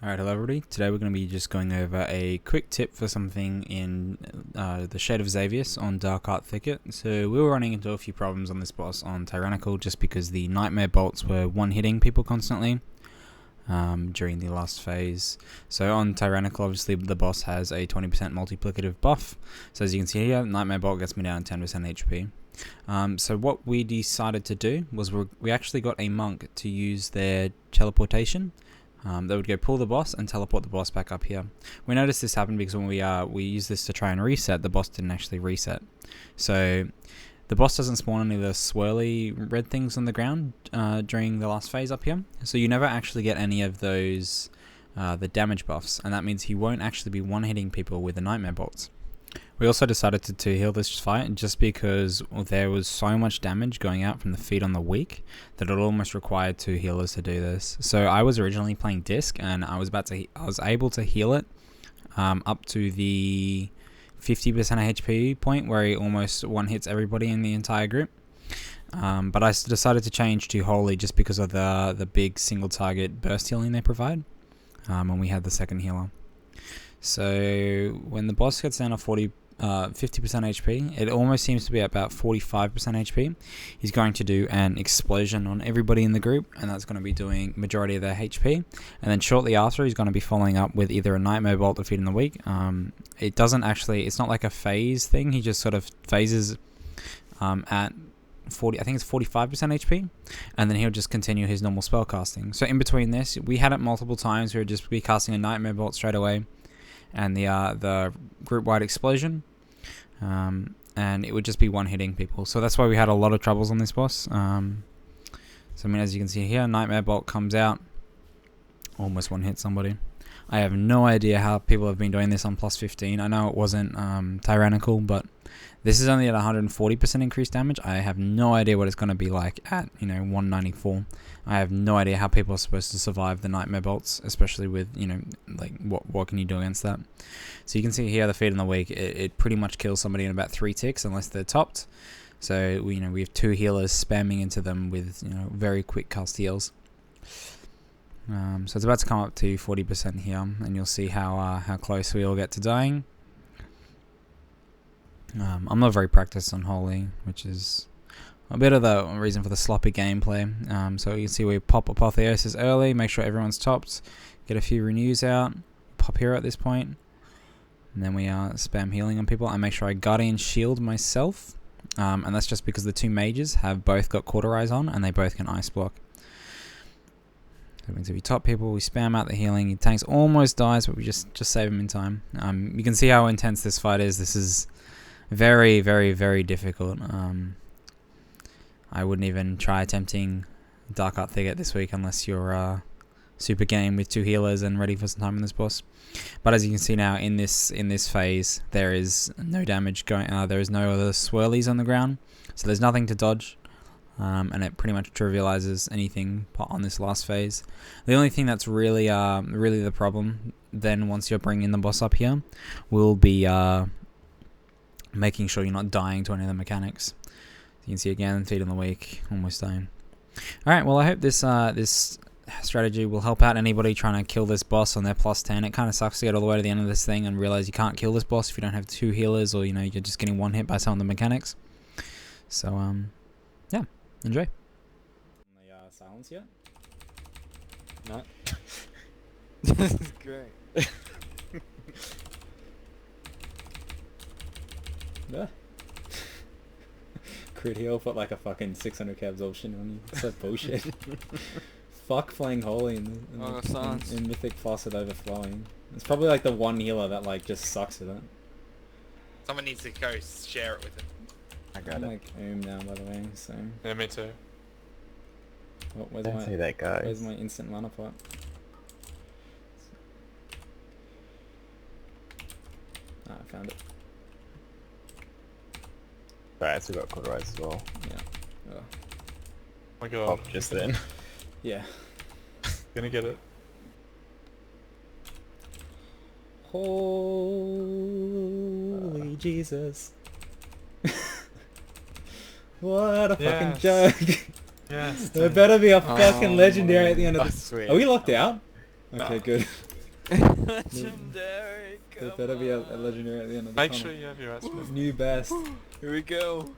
Alright, hello everybody. Today we're going to be just going over a quick tip for something in the Shade of Xavius on Dark Art Thicket. So we were running into a few problems on this boss on Tyrannical just because the Nightmare bolts were one-hitting people constantly during the last phase. So on Tyrannical, obviously the boss has a 20% multiplicative buff. So as you can see here, Nightmare bolt gets me down 10% HP. So what we decided to do was we actually got a monk to use their teleportation. They would go pull the boss and teleport the boss back up here. We noticed this happened because when we used this to try and reset, the boss didn't actually reset. So the boss doesn't spawn any of the swirly red things on the ground during the last phase up here. So you never actually get any of those the damage buffs, and that means he won't actually be one-hitting people with the Nightmare bolts. We also decided to heal this fight just because there was so much damage going out from the feet on the weak that it almost required 2 healers to do this. So I was originally playing disc and I was able to heal it up to the 50% HP point where he almost one-hits everybody in the entire group. But I decided to change to Holy just because of the big single target burst healing they provide when we had the second healer. So when the boss gets down to 50% HP, it almost seems to be at about 45% HP. He's going to do an explosion on everybody in the group, and that's going to be doing majority of their HP. And then shortly after, he's going to be following up with either a Nightmare Bolt to feed in the weak. It doesn't actually, it's not like a phase thing. He just sort of phases at 40, I think it's 45% HP, and then he'll just continue his normal spell casting. So in between this, we had it multiple times. We would just be casting a Nightmare Bolt straight away, and the group-wide explosion, and it would just be one-hitting people. So that's why we had a lot of troubles on this boss. So I mean, as you can see here, Nightmare Bolt comes out, almost one-hit somebody. I have no idea how people have been doing this on plus 15. I know it wasn't Tyrannical, but this is only at 140% increased damage. I have no idea what it's going to be like at 194. I have no idea how people are supposed to survive the Nightmare bolts, especially with like what can you do against that. So you can see here the feed in the weak. It pretty much kills somebody in about 3 ticks unless they're topped. So we have 2 healers spamming into them with very quick cast heals. So it's about to come up to 40% here, and you'll see how close we all get to dying. I'm not very practiced on Holy, which is a bit of the reason for the sloppy gameplay. So you can see we pop Apotheosis early, make sure everyone's topped, get a few renews out, pop hero at this point, and then we spam healing on people. I make sure I Guardian Shield myself, and that's just because the 2 mages have both got Cauterize on, and they both can Ice Block. So if we top people, we spam out the healing. He tanks almost dies, but we just save him in time. You can see how intense this fight is. This is very, very, very difficult. I wouldn't even try attempting Dark Art Thicket this week unless you're super game with 2 healers and ready for some time on this boss. But as you can see now, in this phase, there is no damage going. There is no other swirlies on the ground, so there's nothing to dodge. And it pretty much trivializes anything on this last phase. The only thing that's really the problem then, once you're bringing the boss up here, will be making sure you're not dying to any of the mechanics. You can see again, feed in the weak, almost dying. Alright, well I hope this strategy will help out anybody trying to kill this boss on their plus 10. It kind of sucks to get all the way to the end of this thing and realize you can't kill this boss if you don't have 2 healers, or you're just getting one hit by some of the mechanics. So yeah, enjoy. The silence yet? No. This is great. Yeah. Crit heal, put like a fucking 600k absorption on you. That's like bullshit. Fuck playing Holy in Mythic Faucet Overflowing. It's probably like the one healer that like just sucks at it. Someone needs to go share it with him. I got I'm it. like now, by the way, so. Yeah, me too. Oh, Don't see that, guys. where's my instant mana pot? Ah, I found it. Right, so we got Cauterize as well. Yeah. Oh. Oh my god. Pop just then. Yeah. Gonna get it. Holy Jesus. What a fucking Yes. joke. Yes. There better be a fucking legendary at the end of Oh, this. sweet. Are we locked out? No. Okay, good. Legendary. There Come better be a on. legendary at the end of the Make tunnel. sure you have your aspect. New best. Here we go.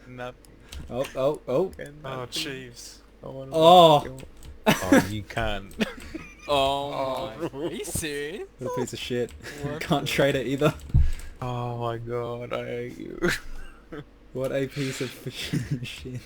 Nothing. Oh, oh, oh. Oh, Chiefs. Oh. Oh, you can't. Oh my. Are you serious? What a piece of shit. What Can't the- trade it either. Oh my god, I hate you. What a piece of shit.